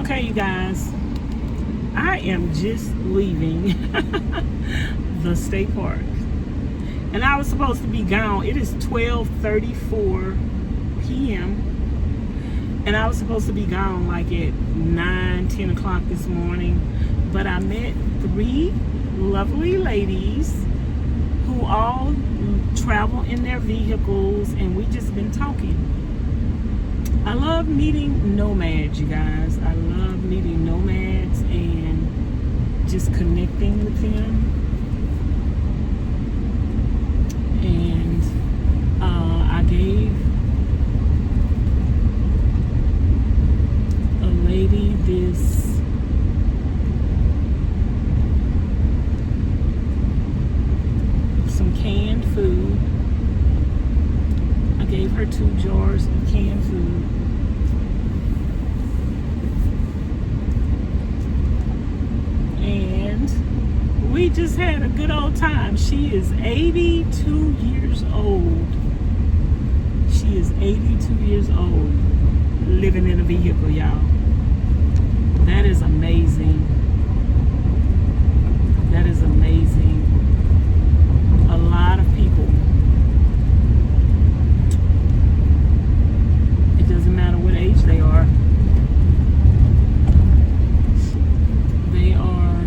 Okay, you guys, I am just leaving the state park, and I was supposed to be gone. It is 12:34 p.m. and I was supposed to be gone like at 9-10 o'clock this morning, but I met 3 lovely ladies who all travel in their vehicles, and we just been talking. I love meeting nomads, you guys. I love meeting nomads and just connecting with them. And I gave a lady this some canned food. I gave her 2 jars of canned food. And we just had a good old time. She is 82 years old. She is 82 years old, living in a vehicle, y'all. That is amazing. That is amazing. A lot of people, it doesn't matter what age they are, they are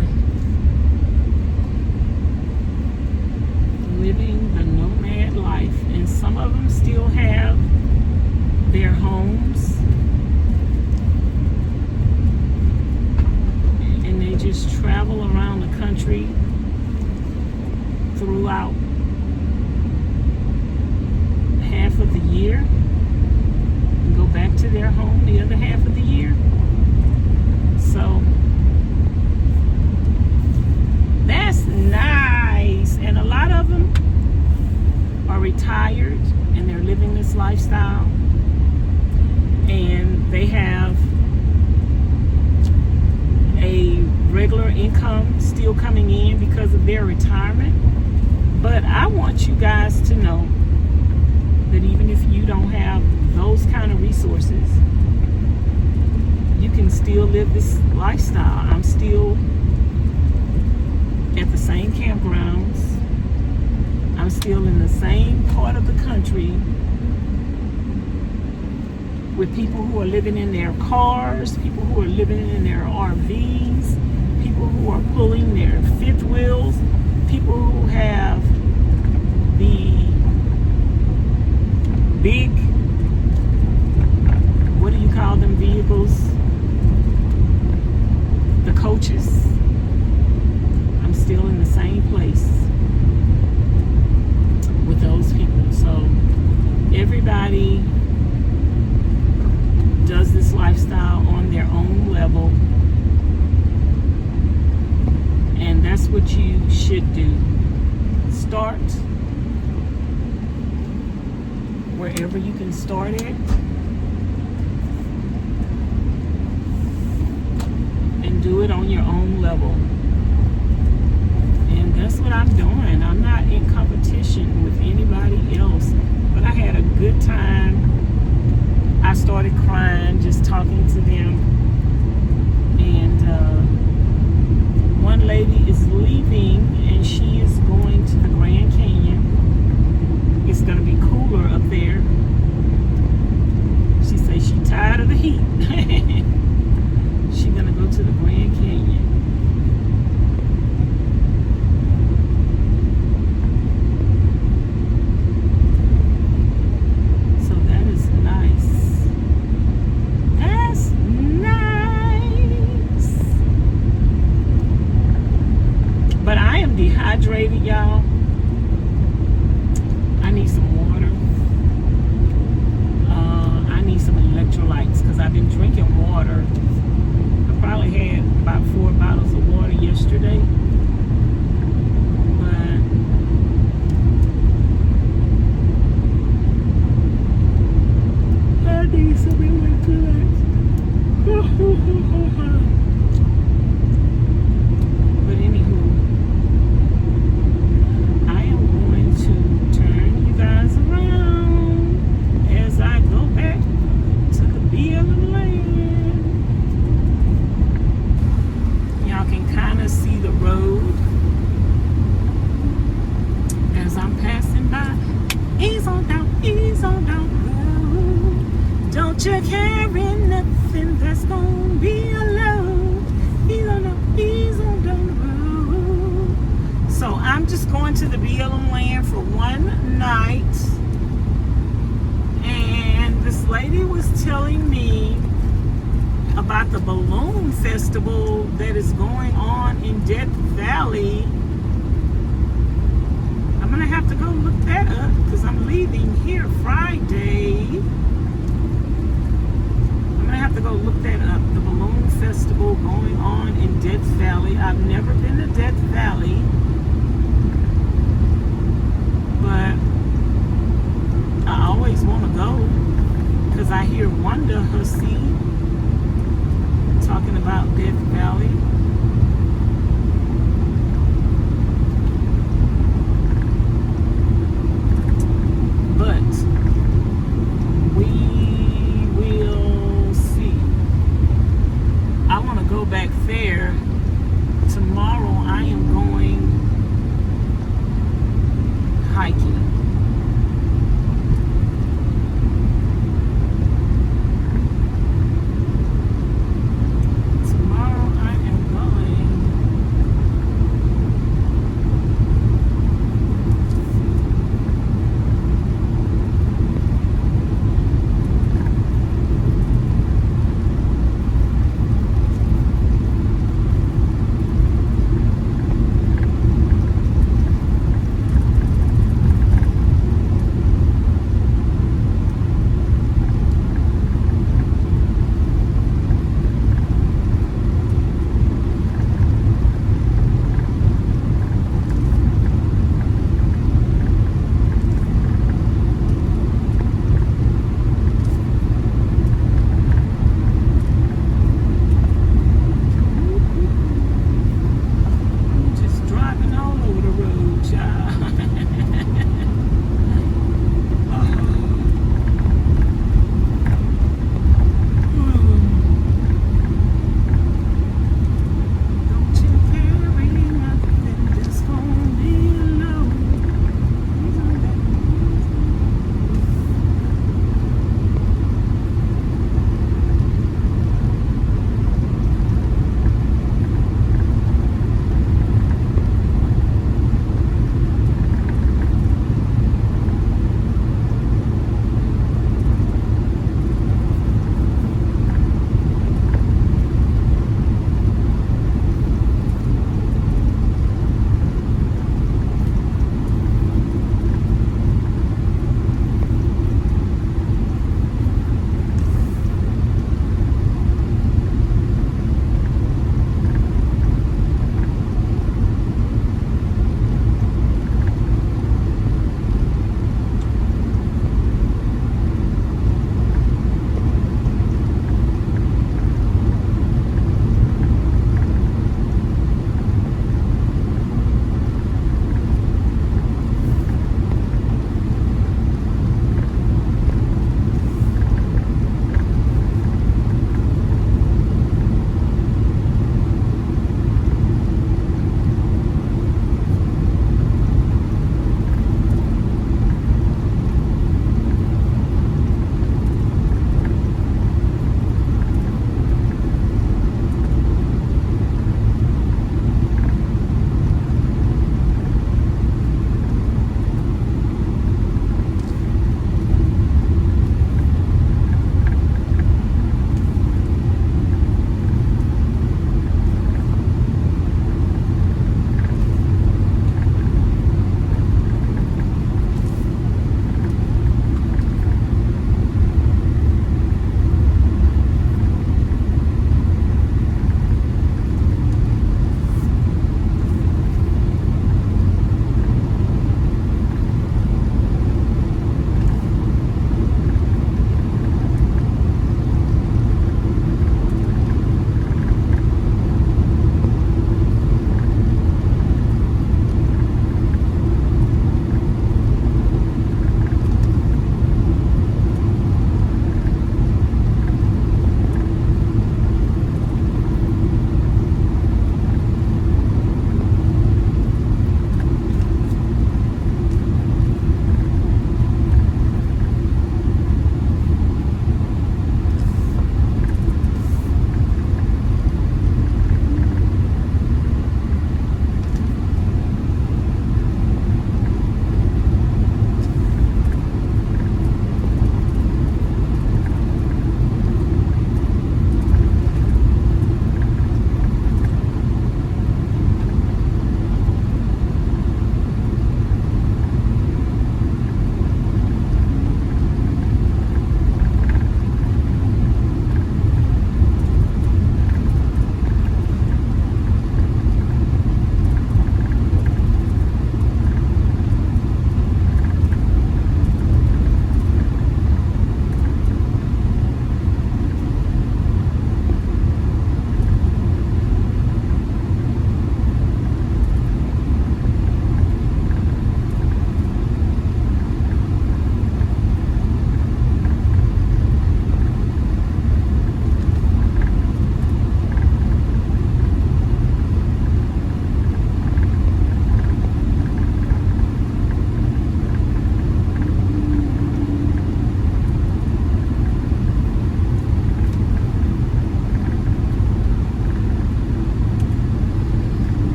living the nomad life, and some of them still have their homes, and they just travel around the country throughout half of the year and go back to their home the other half of the year. So that's nice. And a lot of them are retired and they're living this lifestyle, and they have a regular income still coming in because of their retirement. But I want you guys to know that even if you don't have those kind of resources, you can still live this lifestyle. I'm still at the same campgrounds. I'm still in the same part of the country with people who are living in their cars, people who are living in their RVs, people who are pulling their fifth wheels, people who have the big, what do you call them, vehicles? The coaches. I'm still in the same place with those people. So everybody does this lifestyle on their own level, and that's what you should do. Start wherever you can start it, and do it on your own level. And that's what I'm doing. I'm not in competition with anybody else, but I had a good time. I started crying just talking to them. And one lady is leaving, and she is going to the Grand Canyon. It's going to be cooler up there. She says she's tired of the heat. She's going to go to the Grand Canyon. So that is nice. That's nice. But I am dehydrated, y'all. I need some water. I need some electrolytes because I've been drinking water. I probably had about 4 bottles of water yesterday. But I need some electrolytes. But anywho, I am going to turn you guys around as I go back to the BLM land. the balloon festival that is going on in Death Valley. I'm gonna have to go look that up because I'm leaving here Friday. I'm gonna have to go look that up. The balloon festival going on in Death Valley. I've never been to Death Valley, but I always want to go because I hear Wanda Hussey talking about Death Valley. But we will see. I want to go back there. Tomorrow I am going hiking.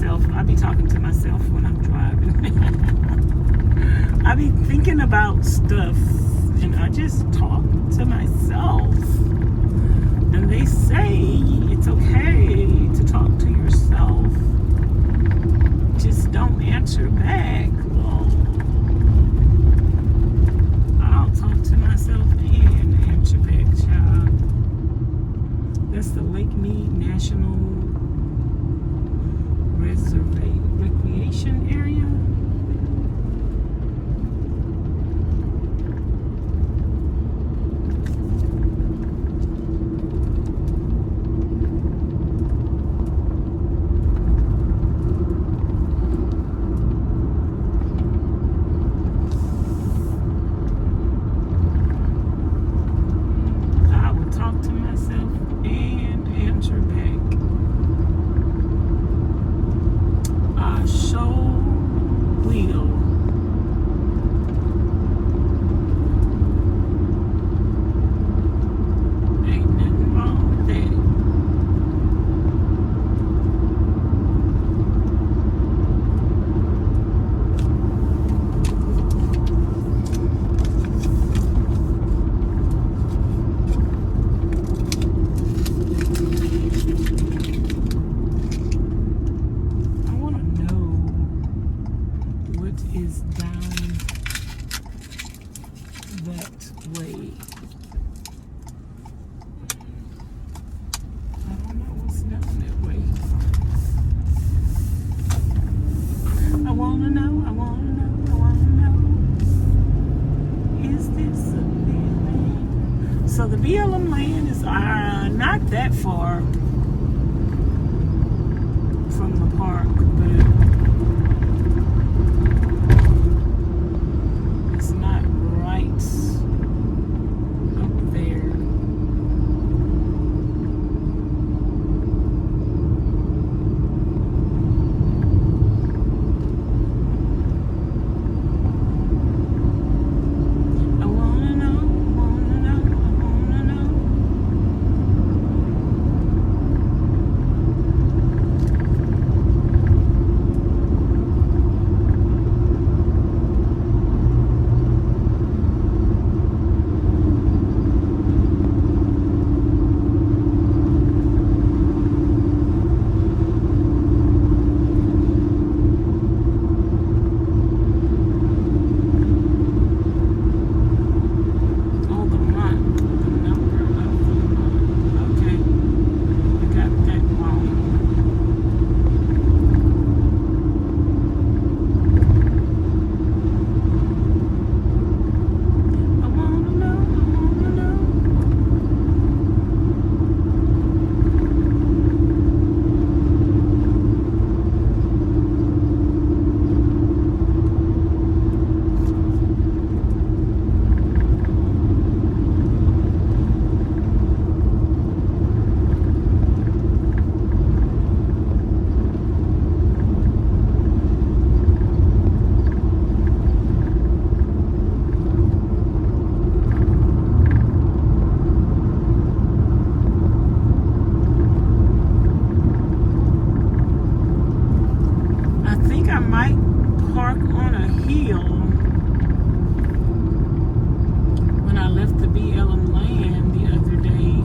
myself. I be talking to myself when I'm driving. I be thinking about stuff, and I just talk to myself. And they say it's okay to talk to yourself. Just don't answer back. Well, I'll talk to myself and answer back, child. That's the Lake Mead National Recreation Area. I would talk to myself and answer back. I sure will. Ain't nothing wrong with that. I want to know what is down that way. I don't know what's down that way. I want to know, I want to know, I want to know. Is this a BLM? So the BLM land is not that far from the park, but it's not right up there. I wanna know, I wanna know, I wanna know. Oh, the month, the number of the month. Okay, I got that wrong. I wanna know, I wanna know. I think I might park on a hill. When I left the BLM land the other day,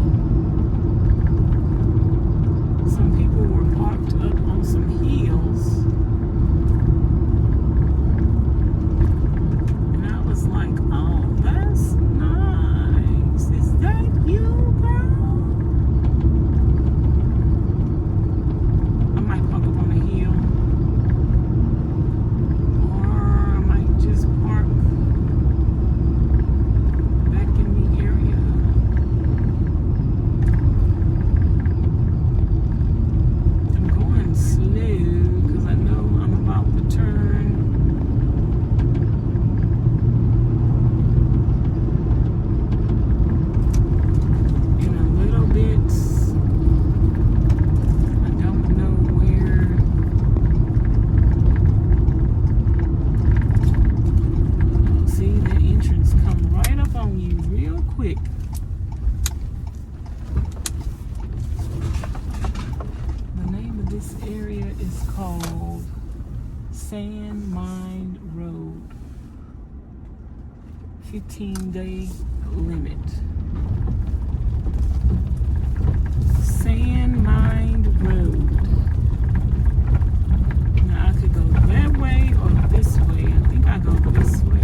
some people were parked up on some hills. And I was like, oh, that's nice. Is that you, girl? I might park up on a hill. Or I might just park back in the area. Sand Mine Road. 15-day limit. Sand Mine Road. Now I could go that way or this way. I think I go this way.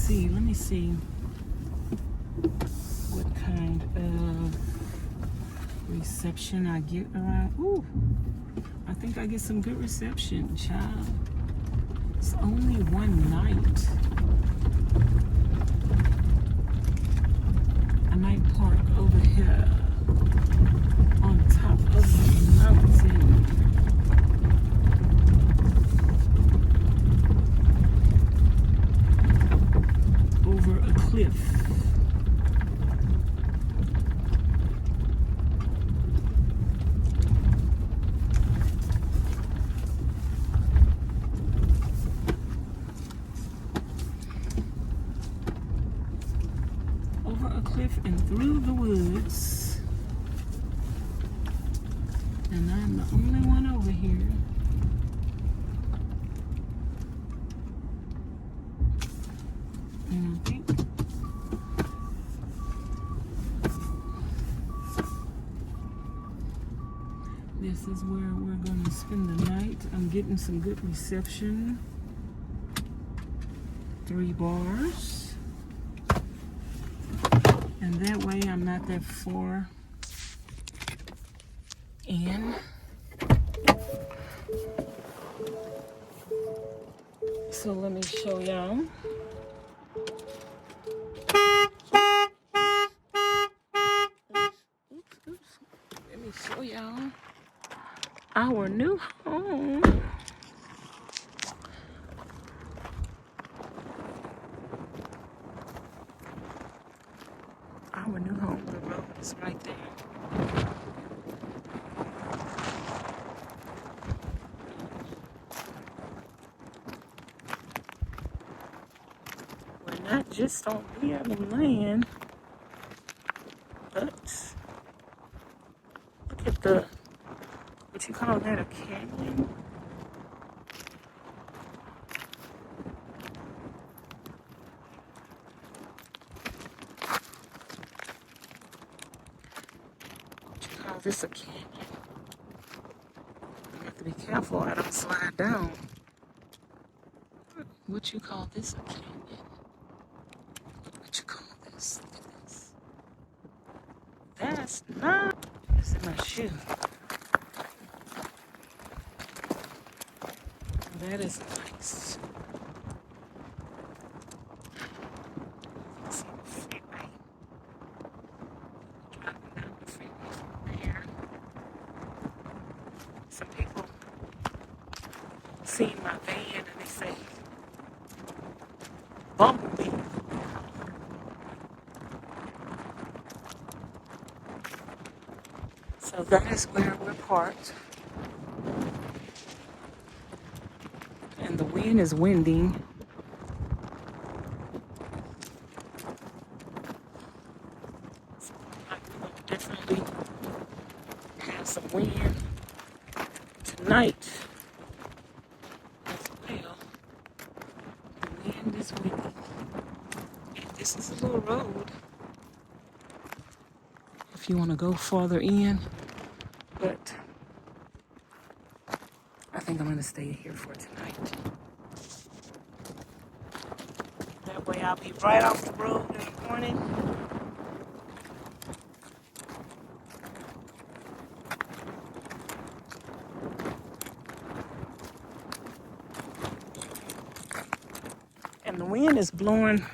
Let me see what kind of reception I get around. Ooh, I think I get some good reception, child. It's only one night. I might park over here on top of the mountain. Over a cliff. Over a cliff and through the woods. And I'm the only one over here. And I think this is where we're going to spend the night. I'm getting some good reception. 3 bars. And that way I'm not that far in. So let me show y'all. Let me show y'all our new home. Our new home, the road is right there. We're not just on BLM land, but look at the, what you call that, a canyon? What you call this, a canyon? You have to be careful I don't slide down. What you call this, a canyon? What you call this? Look at this. That's not, it's in my shoe. That is nice. See the freeway. Driving down the freeway from there. Some people see my van and they say, Bumblebee. So that is where we're parked. And the wind is winding. So I will definitely have some wind tonight. Well, the wind is windy. And this is a little road if you want to go farther in. But I think I'm going to stay here for tonight. That way I'll be right off the road in the morning. And the wind is blowing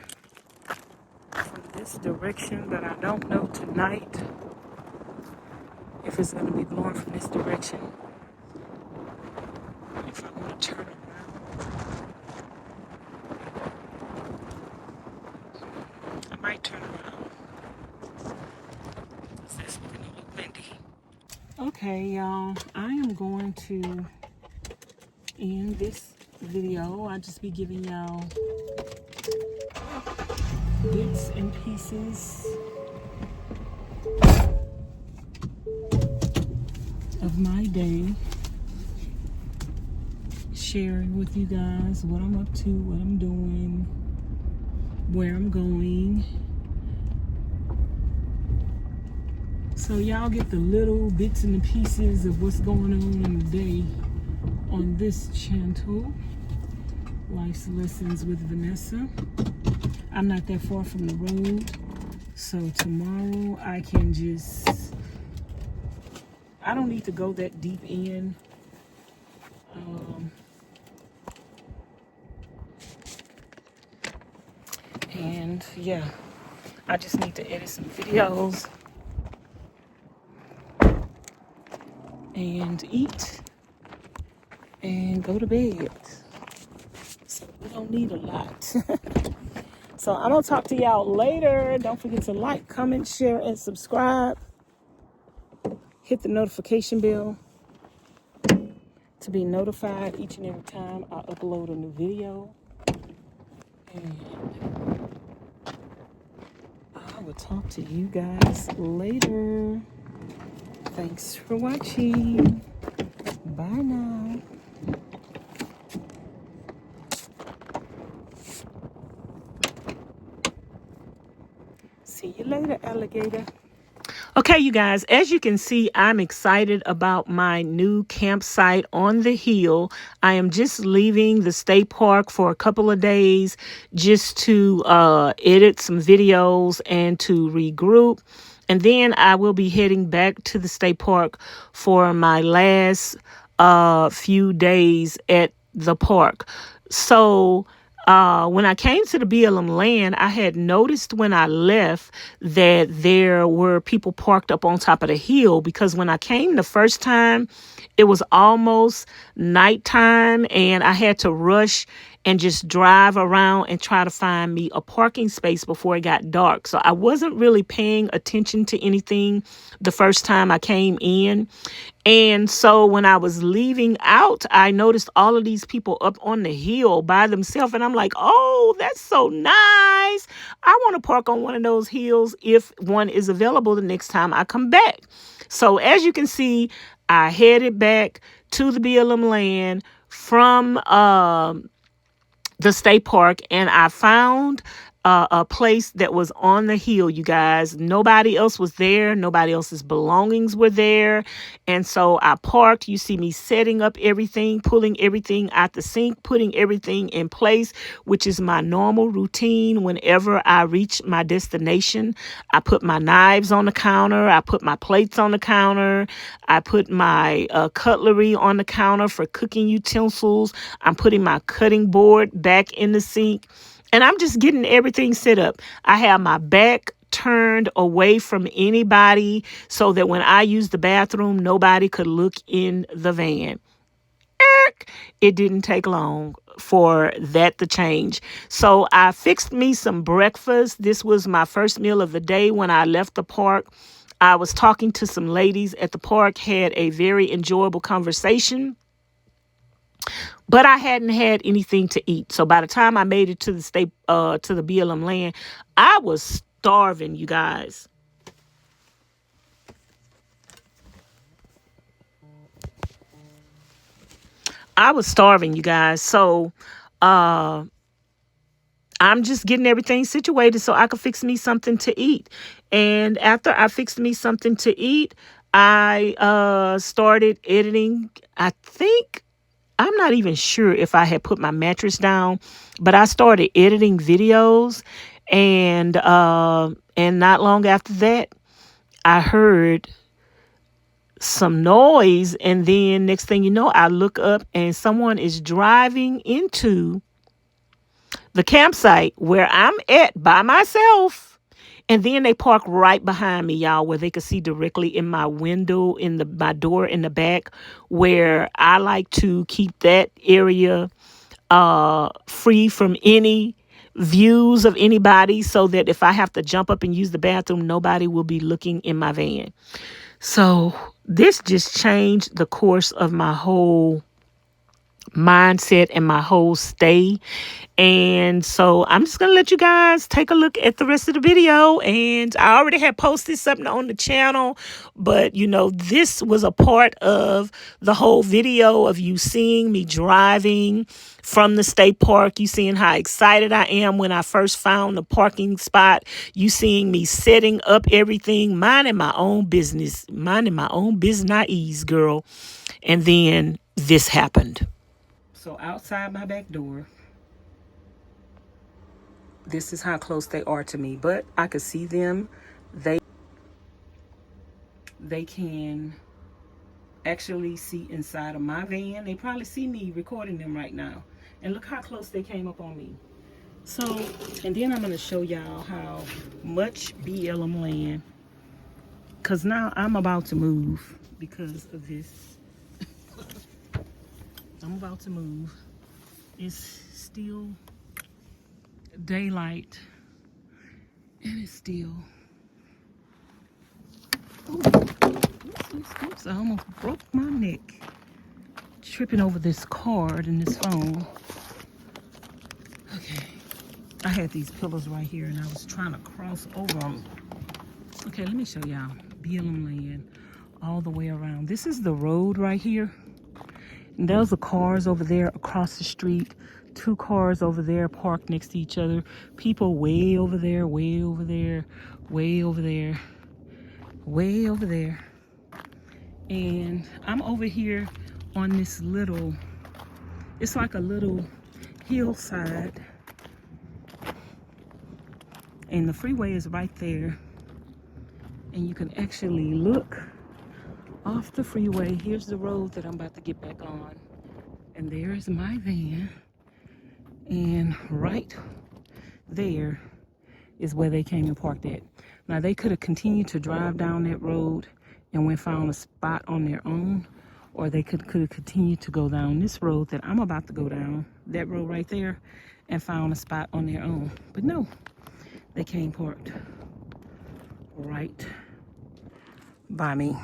from this direction, but I don't know tonight if it's going to be blowing from this direction. If I'm going to turn around. I might turn around. It's looking a little windy. Okay, y'all. I am going to end this video. I'll just be giving y'all bits and pieces of my day, sharing with you guys what I'm up to, what I'm doing, where I'm going. So y'all get the little bits and the pieces of what's going on in the day on this channel, Life's Lessons with Vanessa. I'm not that far from the road, so tomorrow I can just, I don't need to go that deep in. And yeah, I just need to edit some videos and eat and go to bed. So we don't need a lot. So I'm gonna talk to y'all later. Don't forget to like, comment, share, and subscribe. Hit the notification bell to be notified each and every time I upload a new video. And I will talk to you guys later. Thanks for watching. Bye now. See you later, alligator. Okay, you guys, as you can see, I'm excited about my new campsite on the hill. I am just leaving the state park for a couple of days just to edit some videos and to regroup. And then I will be heading back to the state park for my last few days at the park. So when I came to the BLM land, I had noticed when I left that there were people parked up on top of the hill, because when I came the first time, it was almost nighttime and I had to rush and just drive around and try to find me a parking space before it got dark. So I wasn't really paying attention to anything the first time I came in. And so when I was leaving out, I noticed all of these people up on the hill by themselves. And I'm like, oh, that's so nice. I want to park on one of those hills if one is available the next time I come back. So as you can see, I headed back to the BLM land from the state park, and I found a place that was on the hill, you guys. Nobody else was there. Nobody else's belongings were there. And so I parked. You see me setting up everything, pulling everything out the sink, putting everything in place, which is my normal routine whenever I reach my destination. I put my knives on the counter. I put my plates on the counter. I put my cutlery on the counter for cooking utensils. I'm putting my cutting board back in the sink. And I'm just getting everything set up. I have my back turned away from anybody so that when I use the bathroom, nobody could look in the van. It didn't take long for that to change. So I fixed me some breakfast. This was my first meal of the day when I left the park. I was talking to some ladies at the park, had a very enjoyable conversation. But I hadn't had anything to eat. So by the time I made it to the to the BLM land, I was starving, you guys. I was starving, you guys. So I'm just getting everything situated so I could fix me something to eat. And after I fixed me something to eat, I started editing. I think, I'm not even sure if I had put my mattress down, but I started editing videos. And not long after that, I heard some noise, and then next thing you know, I look up and someone is driving into the campsite where I'm at by myself. And then they park right behind me, y'all, where they could see directly in my window, in my door in the back, where I like to keep that area free from any views of anybody, so that if I have to jump up and use the bathroom, nobody will be looking in my van. So this just changed the course of my whole mindset and my whole stay. And so I'm just gonna let you guys take a look at the rest of the video. And I already had posted something on the channel, but you know, this was a part of the whole video of you seeing me driving from the state park, you seeing how excited I am when I first found the parking spot, you seeing me setting up everything, minding my own business, girl. And then this happened. So outside my back door, this is how close they are to me, but I could see them. They can actually see inside of my van. They probably see me recording them right now. And look how close they came up on me. So, and then I'm going to show y'all how much BLM land, because now I'm about to move because of this. I'm about to move. It's still daylight, and it's still, oops, I almost broke my neck tripping over this card and this phone. Okay, I had these pillows right here and I was trying to cross over them. Okay, let me show y'all BLM land all the way around. This is the road right here, and those are cars over there across the street. 2 cars over there parked next to each other. People way over there, way over there, way over there, way over there. And I'm over here on this little, it's like a little hillside. And the freeway is right there. And you can actually look off the freeway. Here's the road that I'm about to get back on. And there's my van. And right there is where they came and parked at. Now, they could have continued to drive down that road and went found a spot on their own, or they could have continued to go down this road that I'm about to go down, that road right there, and found a spot on their own. But no, they came parked right by me.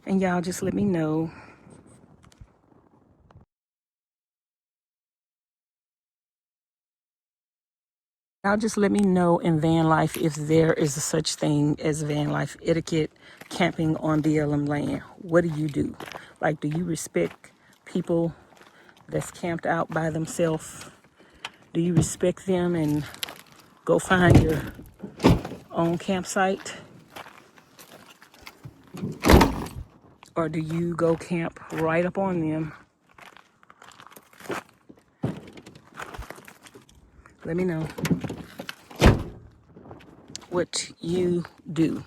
And y'all just let me know. Y'all just let me know in van life if there is a such thing as van life etiquette, camping on BLM land. What do you do? Like, do you respect people that's camped out by themselves? Do you respect them and go find your own campsite? Or do you go camp right up on them? Let me know what you do.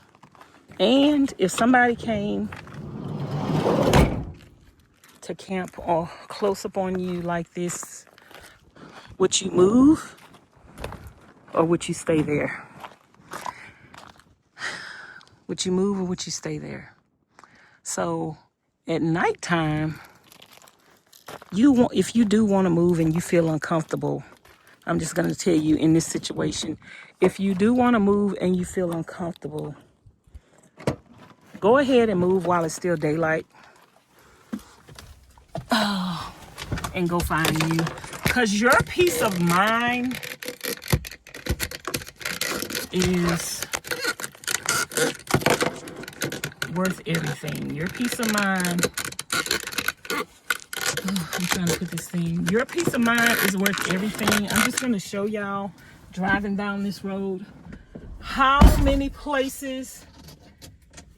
And if somebody came to camp or close up on you like this, would you move or would you stay there? Would you move or would you stay there? So at nighttime, if you do want to move and you feel uncomfortable, I'm just going to tell you in this situation, if you do want to move and you feel uncomfortable, go ahead and move while it's still daylight. And go find you. Because your peace of mind is worth everything. Your peace of mind I'm trying to put this thing. Your peace of mind is worth everything. I'm just going to show y'all driving down this road how many places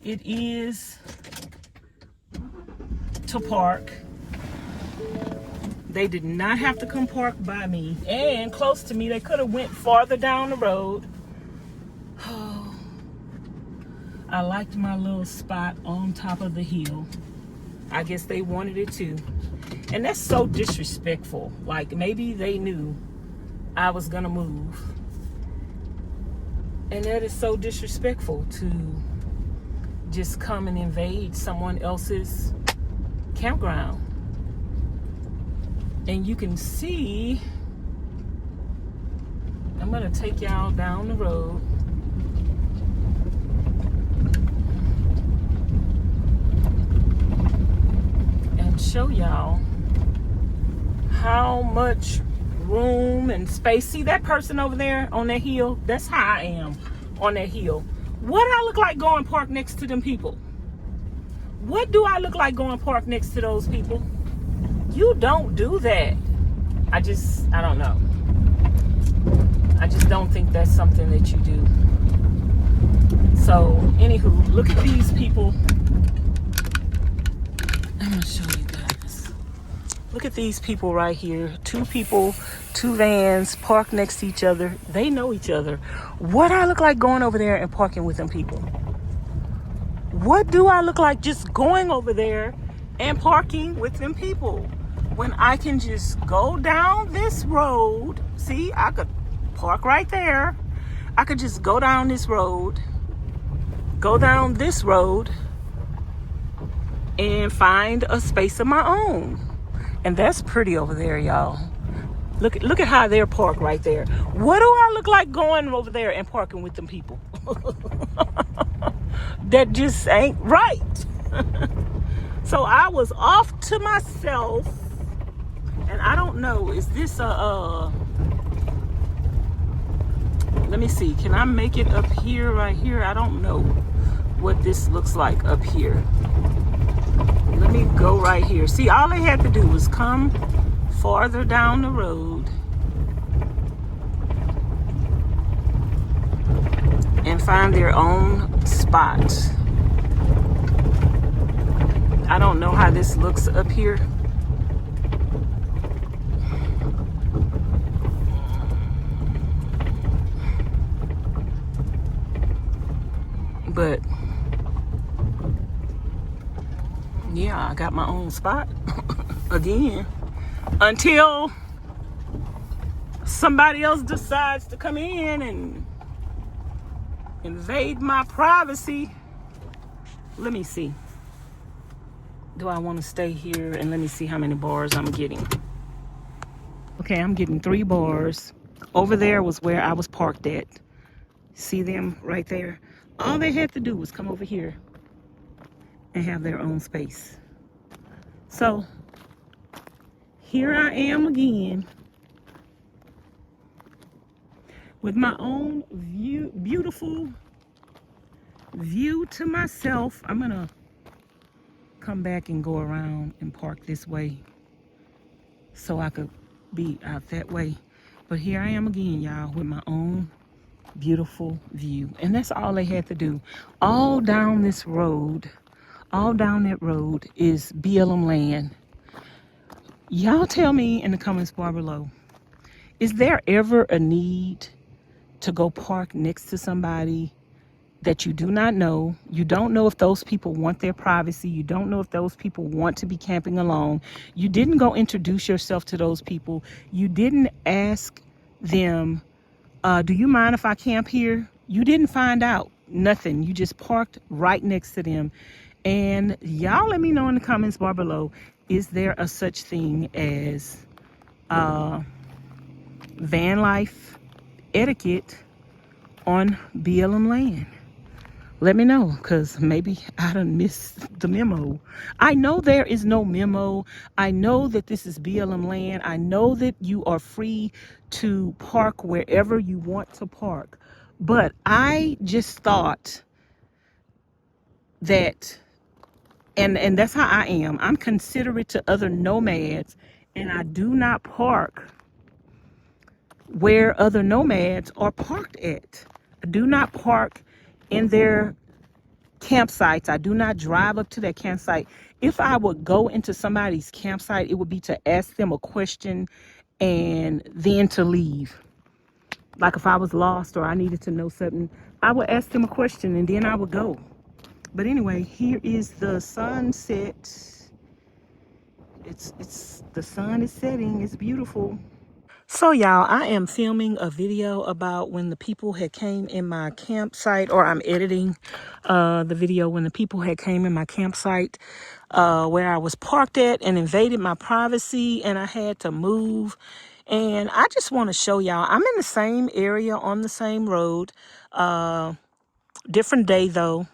it is to park. They did not have to come park by me and close to me. They could have went farther down the road. Oh, I liked my little spot on top of the hill. I guess they wanted it too. And that's so disrespectful. Like, maybe they knew I was gonna move. And that is so disrespectful to just come and invade someone else's campground. And you can see, I'm gonna take y'all down the road. And show y'all how much room and space. See that person over there on that hill? That's how I am on that hill. What do I look like going park next to them people? What do I look like going park next to those people? You don't do that. I don't know. I just don't think that's something that you do. So, anywho, look at these people. I'm gonna show you guys. Look at these people right here. Two people, two vans parked next to each other. They know each other. What do I look like going over there and parking with them people? What do I look like just going over there and parking with them people when I can just go down this road? See, I could park right there. I could just go down this road, and find a space of my own. And that's pretty over there, y'all. Look at how they're parked right there. What do I look like going over there and parking with them people? That just ain't right. So I was off to myself, and I don't know, is this let me see, can I make it up here, right here? I don't know what this looks like up here. Let me go right here. See, all they had to do was come farther down the road and find their own spot. I don't know how this looks up here. But yeah, I got my own spot again until somebody else decides to come in and invade my privacy. Let me see. Do I want to stay here? And let me see how many bars I'm getting. Okay, I'm getting 3 bars. Over there was where I was parked at. See them right there? All they had to do was come over here and have their own space. So here I am again with my own view, beautiful view to myself. I'm gonna come back and go around and park this way so I could be out that way. But here I am again, y'all, with my own beautiful view. And that's all they had to do. All down this road, all down that road is BLM land. Y'all tell me in the comments bar below, is there ever a need to go park next to somebody that you do not know? You don't know if those people want their privacy. You don't know if those people want to be camping alone. You didn't go introduce yourself to those people. You didn't ask them, do you mind if I camp here? You didn't find out nothing. You just parked right next to them. And y'all let me know in the comments bar below, is there a such thing as van life etiquette on BLM land? Let me know, because maybe I done missed the memo. I know there is no memo. I know that this is BLM land. I know that you are free to park wherever you want to park. But I just thought that, and that's how I am. I'm considerate to other nomads And I do not park where other nomads are parked at. I do not park in their campsites. I do not drive up to that campsite. If I would go into somebody's campsite, it would be to ask them a question and then to leave. Like if I was lost or I needed to know something, I would ask them a question and then I would go. But anyway, here is the sunset. It's the sun is setting. It's beautiful. So y'all, I am filming a video about when the people had came in my campsite, or I'm editing the video when the people had came in my campsite where I was parked at and invaded my privacy, and I had to move. And I just want to show y'all, I'm in the same area on the same road, different day though.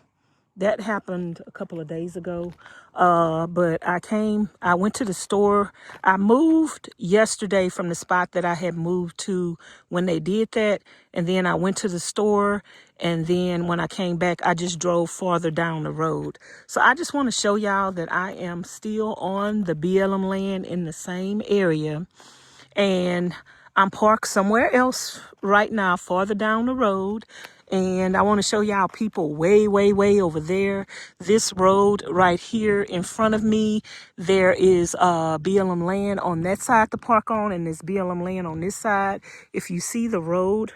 That happened a couple of days ago. But I went to the store. I moved yesterday from the spot that I had moved to when they did that. And then I went to the store. And then when I came back, I just drove farther down the road. So I just want to show y'all that I am still on the BLM land in the same area. And I'm parked somewhere else right now, farther down the road. And I want to show y'all people way, way, way over there. This road right here in front of me, there is BLM land on that side to park on, and there's BLM land on this side. If you see the road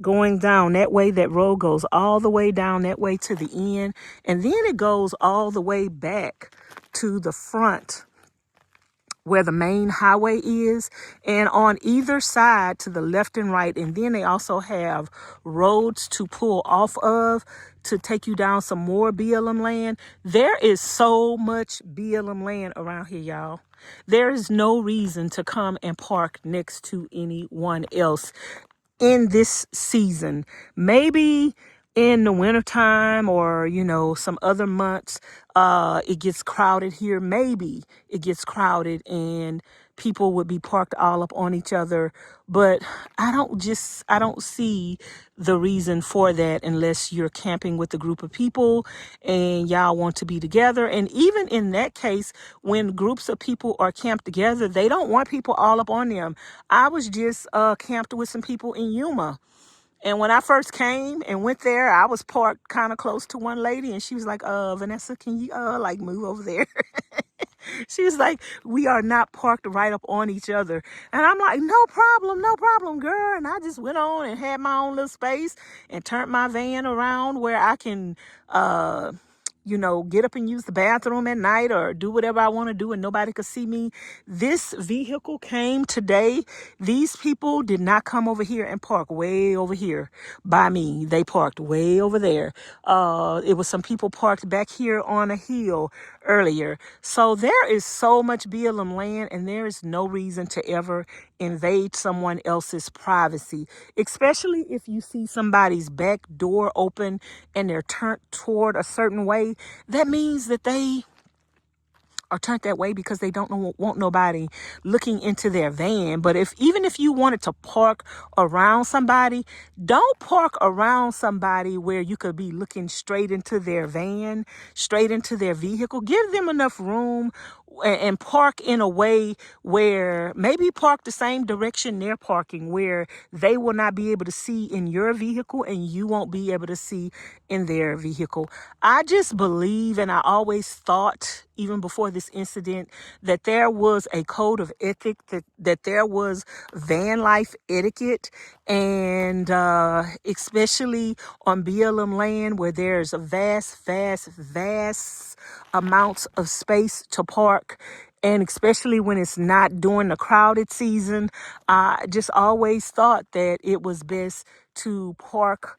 going down that way, that road goes all the way down that way to the end, and then it goes all the way back to the front where the main highway is, and on either side to the left and right. And then they also have roads to pull off of to take you down some more BLM land. There is so much BLM land around here, y'all. There is no reason to come and park next to anyone else in this season. Maybe in the wintertime or, some other months, it gets crowded here. Maybe it gets crowded and people would be parked all up on each other. But I don't see the reason for that unless you're camping with a group of people and y'all want to be together. And even in that case, when groups of people are camped together, they don't want people all up on them. I was just camped with some people in Yuma. And when I first came and went there, I was parked kind of close to one lady, and she was like, Vanessa, can you move over there? She was like, we are not parked right up on each other. And I'm like, no problem, girl. And I just went on and had my own little space and turned my van around where I can, get up and use the bathroom at night or do whatever I want to do and nobody could see me. This vehicle came today. These people did not come over here and park way over here by me. They parked way over there. It was some people parked back here on a hill earlier. So there is so much BLM land, and there is no reason to ever invade someone else's privacy, especially if you see somebody's back door open and they're turned toward a certain way. That means that they are turned that way because they don't want nobody looking into their van. But even if you wanted to park around somebody, don't park around somebody where you could be looking straight into their van, straight into their vehicle. Give them enough room and park in a way where maybe park the same direction they're parking, where they will not be able to see in your vehicle and you won't be able to see in their vehicle. I just believe, and I always thought, even before this incident, that there was a code of ethic, that there was van life etiquette, and especially on BLM land where there's a vast amounts of space to park, and especially when it's not during the crowded season. I just always thought that it was best to park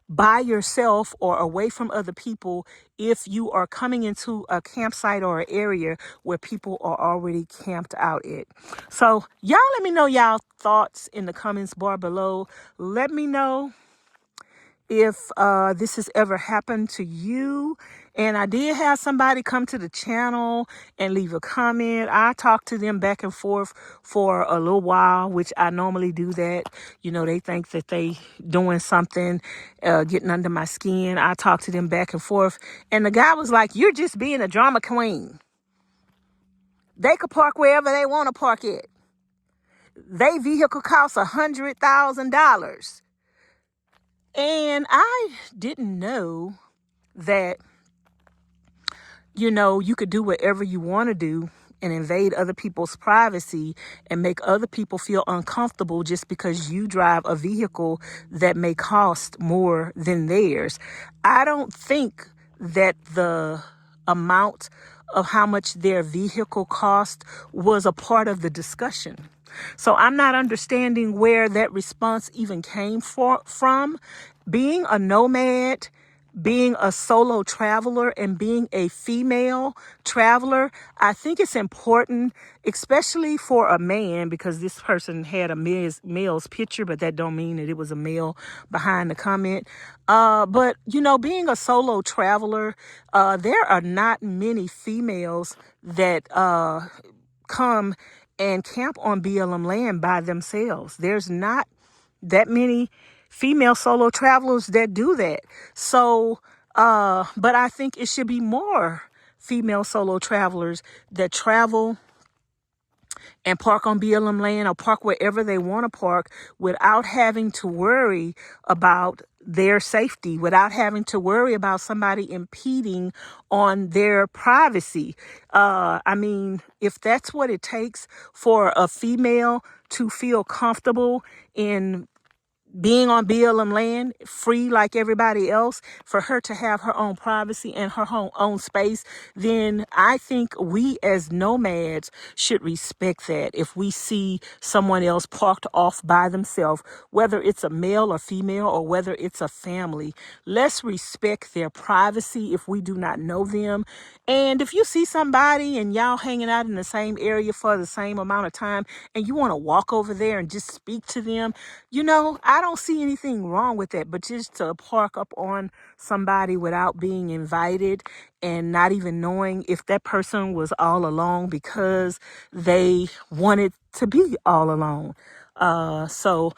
by yourself or away from other people if you are coming into a campsite or an area where people are already camped out at. So y'all let me know y'all thoughts in the comments bar below. Let me know if this has ever happened to you. And I did have somebody come to the channel and leave a comment. I talked to them back and forth for a little while, which I normally do that. They think that they doing something, getting under my skin. I talked to them back and forth. And the guy was like, you're just being a drama queen. They could park wherever they want to park it. They vehicle costs $100,000. And I didn't know that, you could do whatever you want to do and invade other people's privacy and make other people feel uncomfortable just because you drive a vehicle that may cost more than theirs. I don't think that the amount of how much their vehicle cost was a part of the discussion. So I'm not understanding where that response even came from. Being a nomad, being a solo traveler, and being a female traveler, I think it's important, especially for a man, because this person had a male's picture, but that don't mean that it was a male behind the comment. But being a solo traveler, there are not many females that come and camp on BLM land by themselves. There's not that many female solo travelers that do that. So, but I think it should be more female solo travelers that travel and park on BLM land or park wherever they want to park without having to worry about their safety, without having to worry about somebody impeding on their privacy. If that's what it takes for a female to feel comfortable in being on BLM land, free like everybody else, for her to have her own privacy and her own space, then I think we as nomads should respect that. If we see someone else parked off by themselves, whether it's a male or female or whether it's a family, let's respect their privacy if we do not know them. And if you see somebody and y'all hanging out in the same area for the same amount of time and you want to walk over there and just speak to them, I don't see anything wrong with that. But just to park up on somebody without being invited and not even knowing if that person was all alone because they wanted to be all alone. So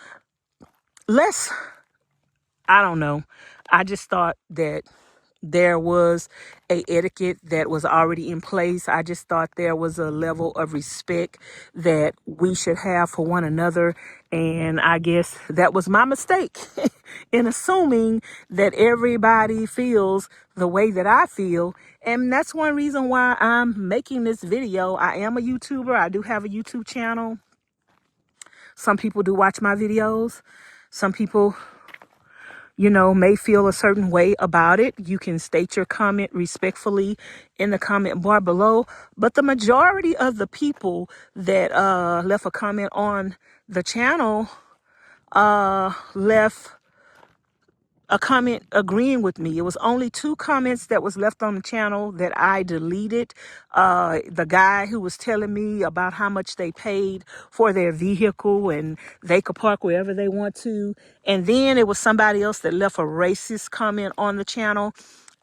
I don't know. I just thought that there was a etiquette that was already in place. I just thought there was a level of respect that we should have for one another. And I guess that was my mistake in assuming that everybody feels the way that I feel. And that's one reason why I'm making this video. I am a YouTuber. I do have a YouTube channel. Some people do watch my videos. Some people may feel a certain way about it. You can state your comment respectfully in the comment bar below. But the majority of the people that left a comment on the channel left a comment agreeing with me. It was only 2 comments that was left on the channel that I deleted. The guy who was telling me about how much they paid for their vehicle and they could park wherever they want to. And then it was somebody else that left a racist comment on the channel.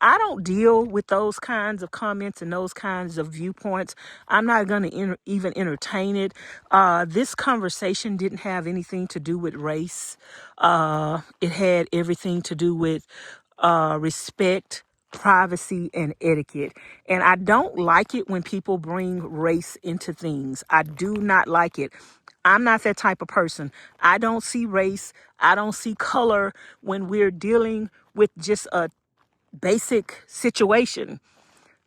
I don't deal with those kinds of comments and those kinds of viewpoints. I'm not going to even entertain it. This conversation didn't have anything to do with race. It had everything to do with respect, privacy, and etiquette. And I don't like it when people bring race into things. I do not like it. I'm not that type of person. I don't see race. I don't see color when we're dealing with just a basic situation.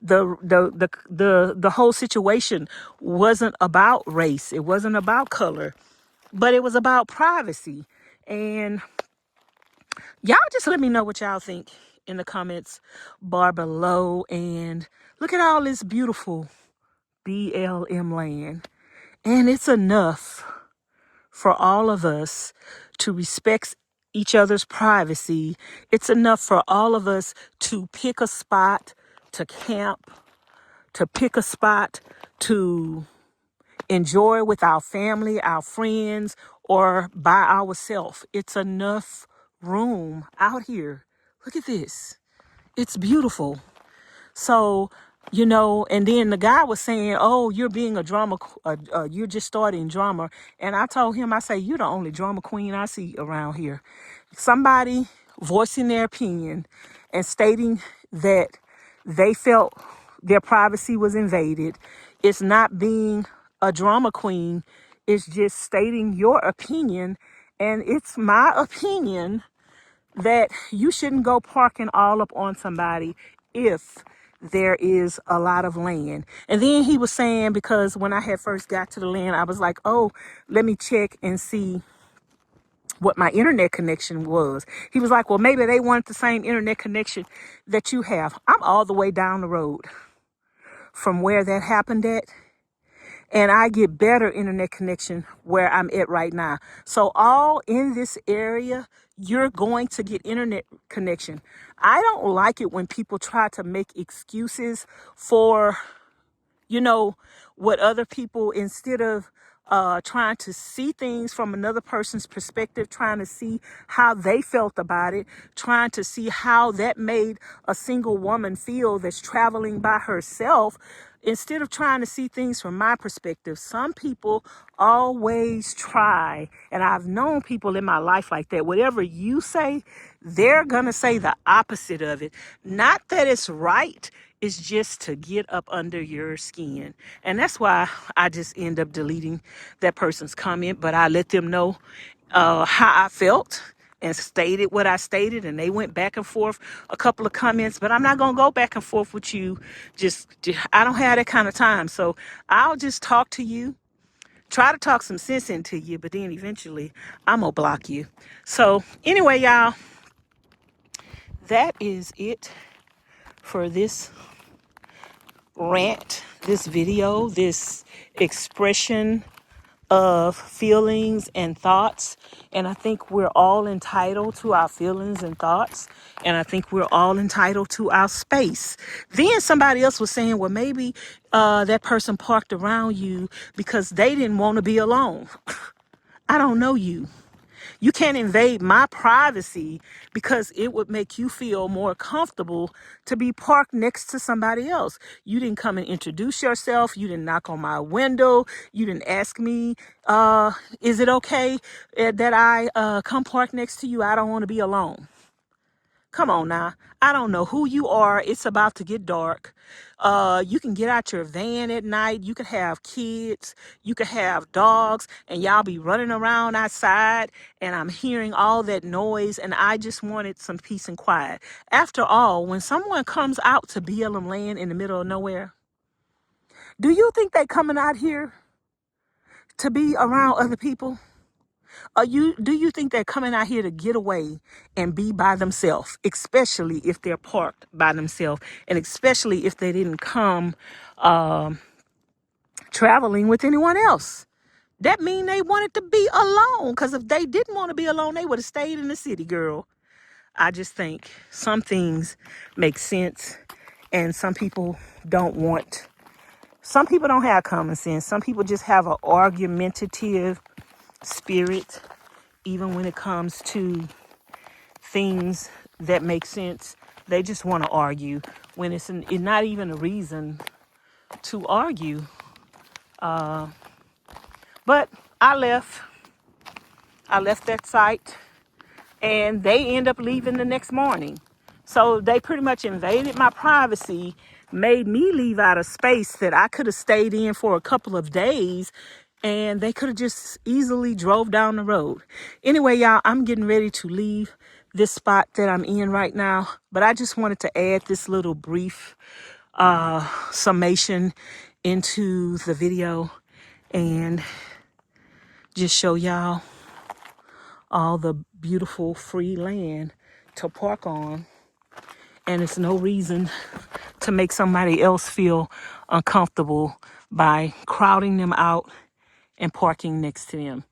The whole situation wasn't about race. It wasn't about color, but it was about privacy. And y'all just let me know what y'all think in the comments bar below. And look at all this beautiful BLM land. And it's enough for all of us to respect each other's privacy. It's enough for all of us to pick a spot to camp, to pick a spot to enjoy with our family, our friends, or by ourselves. It's enough room out here. Look at this. It's beautiful. So, and then the guy was saying, oh, you're being a drama, you're just starting drama. And I told him, I say, you're the only drama queen I see around here. Somebody voicing their opinion and stating that they felt their privacy was invaded. It's not being a drama queen. It's just stating your opinion. And it's my opinion that you shouldn't go parking all up on somebody if there is a lot of land. And then he was saying, because when I had first got to the land, I was like, oh, let me check and see what my internet connection was. He was like, well, maybe they wanted the same internet connection that you have. I'm all the way down the road from where that happened at, and I get better internet connection where I'm at right now. So all in this area, you're going to get internet connection. I don't like it when people try to make excuses for, you know, what other people, instead of trying to see things from another person's perspective, trying to see how they felt about it, trying to see how that made a single woman feel that's traveling by herself. Instead of trying to see things from my perspective, some people always try, and I've known people in my life like that. Whatever you say, they're going to say the opposite of it. Not that it's right, it's just to get up under your skin. And that's why I just end up deleting that person's comment, but I let them know how I felt and stated what I stated, and they went back and forth a couple of comments, but I'm not going to go back and forth with you. I don't have that kind of time. So I'll just talk to you, try to talk some sense into you, but then eventually I'm going to block you. So anyway, y'all, that is it for this rant, this video, this expression of feelings and thoughts. And I think we're all entitled to our feelings and thoughts. And I think we're all entitled to our space. Then somebody else was saying, well, maybe that person parked around you because they didn't want to be alone. I don't know you. You can't invade my privacy because it would make you feel more comfortable to be parked next to somebody else. You didn't come and introduce yourself. You didn't knock on my window. You didn't ask me, is it okay that I come park next to you? I don't want to be alone. Come on now. I don't know who you are. It's about to get dark. You can get out your van at night. You could have kids. You could have dogs. And y'all be running around outside. And I'm hearing all that noise. And I just wanted some peace and quiet. After all, when someone comes out to BLM land in the middle of nowhere, do you think they coming out here to be around other people? Do you think they're coming out here to get away and be by themselves, especially if they're parked by themselves, and especially if they didn't come traveling with anyone else? That mean they wanted to be alone, because if they didn't want to be alone, they would have stayed in the city, girl. I just think some things make sense, and some people don't want. Some people don't have common sense. Some people just have an argumentative spirit, even when it comes to things that make sense. They just want to argue when it's not even a reason to argue. But I left that site, and they end up leaving the next morning. So they pretty much invaded my privacy, made me leave out of space that I could have stayed in for a couple of days, and they could have just easily drove down the road. Anyway, y'all, I'm getting ready to leave this spot that I'm in right now, but I just wanted to add this little brief summation into the video and just show y'all all the beautiful free land to park on. And it's no reason to make somebody else feel uncomfortable by crowding them out and parking next to them.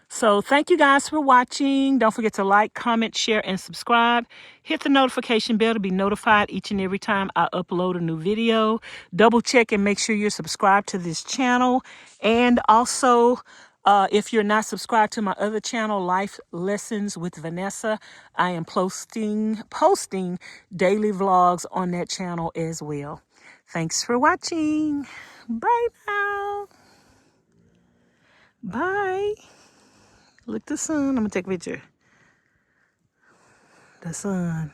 So thank you guys for watching. Don't forget to like, comment, share, and subscribe. Hit the notification bell to be notified each and every time I upload a new video. Double check and make sure you're subscribed to this channel. And also, if you're not subscribed to my other channel, Life Lessons with Vanessa, I am posting daily vlogs on that channel as well. Thanks for watching. Bye now. Bye. Look the sun. I'm going to take a picture. The sun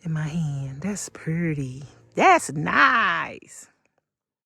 in my hand. That's pretty. That's nice.